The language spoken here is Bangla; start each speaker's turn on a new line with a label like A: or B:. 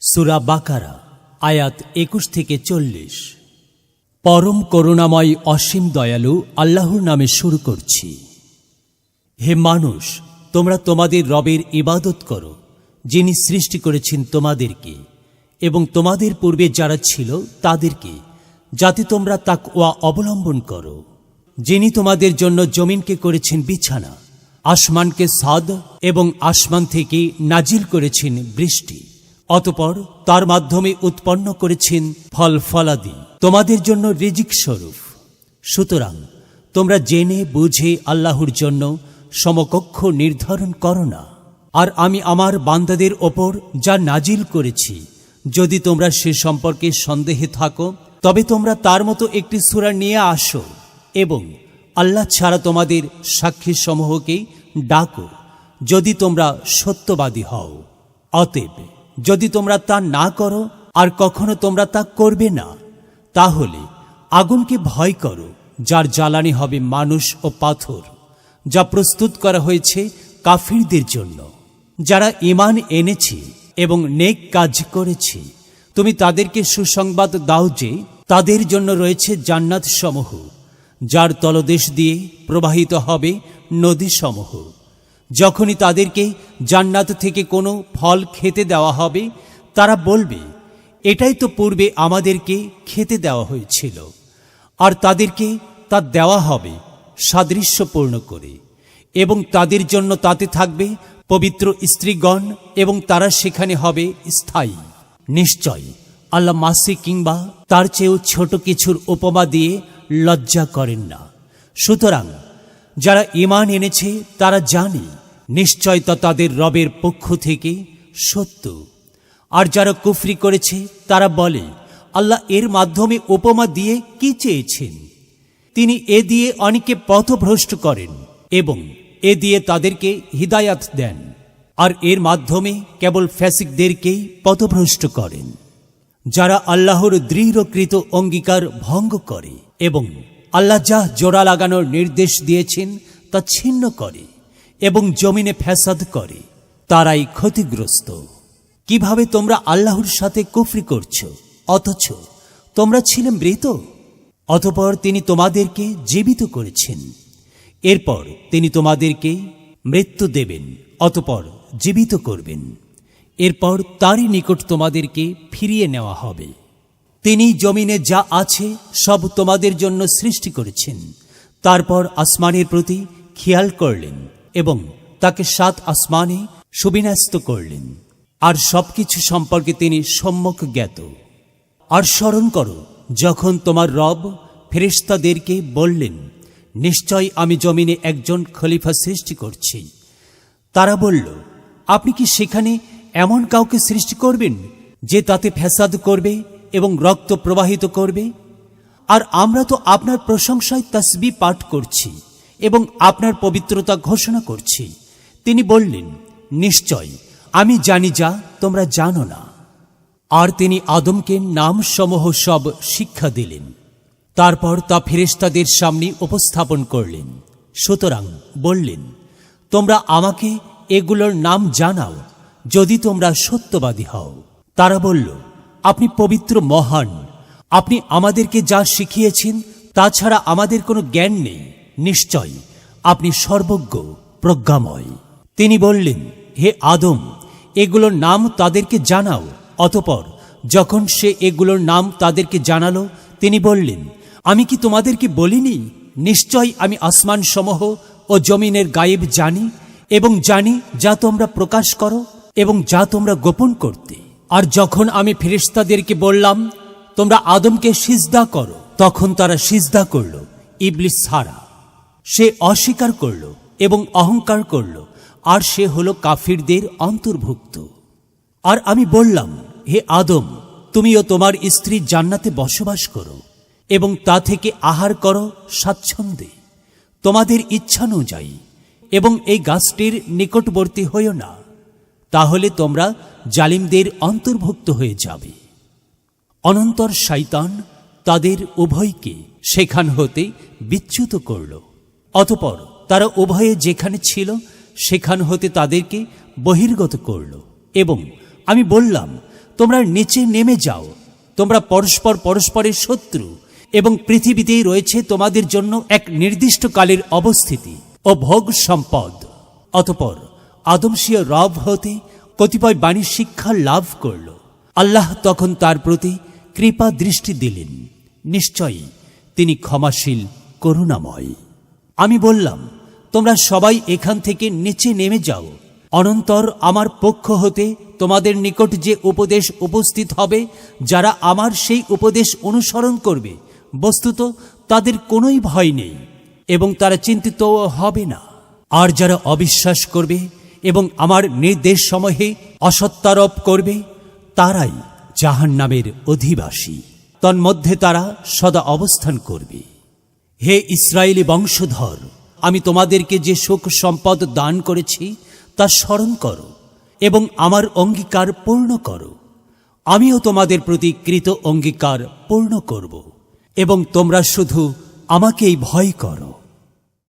A: সূরা বাকারা আয়াত 21 থেকে 40। পরম করুণাময় অসীম দয়ালু আল্লাহর নামে শুরু করছি। হে মানুষ, তোমরা তোমাদের রবের ইবাদত করো, যিনি সৃষ্টি করেছেন তোমাদেরকে এবং তোমাদের পূর্বে যারা ছিল তাদেরকে, যাতে তোমরা তাকওয়া অবলম্বন করো। যিনি তোমাদের জন্য জমিনকে করেছেন বিছানা, আসমানকে ছাদ এবং আসমান থেকে নাজিল করেছেন বৃষ্টি, অতঃপর তার মাধ্যমে উৎপন্ন করেছেন ফল ফলাদি তোমাদের জন্য রিজিক স্বরূপ। সুতরাং তোমরা জেনে বুঝে আল্লাহর জন্য সমকক্ষ নির্ধারণ করো না। আর আমি আমার বান্দাদের ওপর যা নাজিল করেছি, যদি তোমরা সে সম্পর্কে সন্দেহে থাকো, তবে তোমরা তার মতো একটি সূরা নিয়ে আসো এবং আল্লাহ ছাড়া তোমাদের সাক্ষী সমূহকে ডাকো, যদি তোমরা সত্যবাদী হও। অতএব যদি তোমরা তা না করো আর কখনো তোমরা তা করবে না, তাহলে আগুনকে ভয় করো, যার জ্বালানি হবে মানুষ ও পাথর, যা প্রস্তুত করা হয়েছে কাফিরদের জন্য। যারা ঈমান এনেছে এবং নেক কাজ করেছে, তুমি তাদেরকে সুসংবাদ দাও যে তাদের জন্য রয়েছে জান্নাত সমূহ, যার তলদেশ দিয়ে প্রবাহিত হবে নদী সমূহ। যখনই তাদেরকে জান্নাত থেকে কোনো ফল খেতে দেওয়া হবে, তারা বলবে, এটাই তো পূর্বে আমাদেরকে খেতে দেওয়া হয়েছিল। আর তাদেরকে তা দেওয়া হবে সাদৃশ্যপূর্ণ করে, এবং তাদের জন্য তাতে থাকবে পবিত্র স্ত্রীগণ, এবং তারা সেখানে হবে স্থায়ী। নিশ্চয় আল্লাহ মাসি কিংবা তার চেয়েও ছোট কিছুর উপমা দিয়ে লজ্জা করেন না। সুতরাং যারা ঈমান এনেছে তারা জানে নিশ্চয় তা তাদের রবের পক্ষ থেকে সত্য। আর যারা কুফরি করেছে তারা বলে, আল্লাহ এর মাধ্যমে উপমা দিয়ে কি চেয়েছেন? তিনি এ দিয়ে অনেকে পথভ্রষ্ট করেন এবং এ দিয়ে তাদেরকে হিদায়াত দেন, আর এর মাধ্যমে কেবল ফ্যাসিকদেরকেই পথভ্রষ্ট করেন। যারা আল্লাহর দৃঢ়কৃত অঙ্গীকার ভঙ্গ করে এবং আল্লাহ যা জোড়া লাগানোর নির্দেশ দিয়েছেন তা ছিন্ন করে এবং জমিনে ফ্যাসাদ করে, তারাই ক্ষতিগ্রস্ত। কিভাবে তোমরা আল্লাহর সাথে কুফরি করছো, অথচ তোমরা ছিলে মৃত? অতঃপর তিনি তোমাদেরকে জীবিত করেছেন, এরপর তিনি তোমাদেরকে মৃত্যু দেবেন, অতঃপর জীবিত করবেন, এরপর তারই নিকট তোমাদেরকে ফিরিয়ে নেওয়া হবে। তিনি জমিনে যা আছে সব তোমাদের জন্য সৃষ্টি করেছেন, তারপর আসমানের প্রতি খেয়াল করলেন এবং তাকে 7 আসমানে সুবিন্যস্ত করলেন, আর সবকিছু সম্পর্কে তিনি সম্যক জ্ঞাত। আর স্মরণ করো যখন তোমার রব ফেরেশতাদেরকে বললেন, নিশ্চয় আমি জমিনে একজন খলিফা সৃষ্টি করছি। তারা বলল, আপনি কি সেখানে এমন কাউকে সৃষ্টি করবেন যে তাতে ফ্যাসাদ করবে এবং রক্ত প্রবাহিত করবে? আর আমরা তো আপনার প্রশংসায় তাসবিহ পাঠ করছি এবং আপনার পবিত্রতা ঘোষণা করছি। তিনি বললেন, নিশ্চয় আমি জানি যা তোমরা জানো না। আর তিনি আদমকে নামসমূহ সব শিক্ষা দিলেন, তারপর তা ফেরেশতাদের সামনে উপস্থাপন করলেন। সুতরাং বললেন, তোমরা আমাকে এগুলোর নাম জানাও, যদি তোমরা সত্যবাদী হও। তারা বলল, আপনি পবিত্র মহান, আপনি আমাদেরকে যা শিখিয়েছেন তাছাড়া আমাদের কোনো জ্ঞান নেই। নিশ্চয় আপনি সর্বজ্ঞ প্রজ্ঞাময়। তিনি বললেন, হে আদম, এগুলোর নাম তাদেরকে জানাও। অতঃপর যখন সে এগুলোর নাম তাদেরকে জানালো, তিনি বললেন, আমি কি তোমাদেরকে বলিনি, নিশ্চয় আমি আসমান সমূহ ও জমিনের গায়েব জানি, এবং জানি যা তোমরা প্রকাশ করো এবং যা তোমরা গোপন করতে। আর যখন আমি ফেরেশতাদেরকে বললাম, তোমরা আদমকে সিজদা করো, তখন তারা সিজদা করল, ইবলিস ছাড়া। সে অস্বীকার করল এবং অহংকার করল, আর সে হলো কাফিরদের অন্তর্ভুক্ত। আর আমি বললাম, হে আদম, তুমিও তোমার স্ত্রী জান্নাতে বসবাস করো এবং তা থেকে আহার করো স্বাচ্ছন্দ্যে তোমাদের ইচ্ছানুযায়ী, এবং এই গাছটির নিকটবর্তী হইও না, তাহলে তোমরা জালিমদের অন্তর্ভুক্ত হয়ে যাবে। অনন্তর শয়তান তাদের উভয়কে সেখান হতে বিচ্যুত করল। অতঃপর তারা উভয়ে যেখানে ছিল সেখান হতে তাদেরকে বহির্গত করল, এবং আমি বললাম, তোমরা নিচে নেমে যাও। তোমরা পরস্পর পরস্পরের শত্রু, এবং পৃথিবীতেই রয়েছে তোমাদের জন্য এক নির্দিষ্ট কালের অবস্থিতি ও ভোগ সম্পদ। অতঃপর আদমশীয় রব হতে কতিপয় বাণী শিক্ষা লাভ করল। আল্লাহ তখন তার প্রতি কৃপা দৃষ্টি দিলেন। নিশ্চয়ই তিনি ক্ষমাশীল, করুণাময়। আমি বললাম, তোমরা সবাই এখান থেকে নিচে নেমে যাও। অনন্তর আমার পক্ষ হতে তোমাদের নিকট যে উপদেশ উপস্থিত হবে, যারা আমার সেই উপদেশ অনুসরণ করবে, বস্তুত তাদের কোনোই ভয় নেই এবং তারা চিন্তিত হবে না। আর যারা অবিশ্বাস করবে এবং আমার নির্দেশ সমূহে অসত্যারোপ করবে, তারাই জাহান্নামের অধিবাসী। তন্মধ্যে তারা সদা অবস্থান করবে। হে ইসরায়েলি বংশধর, আমি তোমাদেরকে যে সুখ সম্পদ দান করেছি তা স্মরণ করো এবং আমার অঙ্গীকার পূর্ণ করো। আমিও তোমাদের প্রতি কৃত অঙ্গীকার পূর্ণ করব এবং তোমরা শুধু আমাকেই ভয় করো।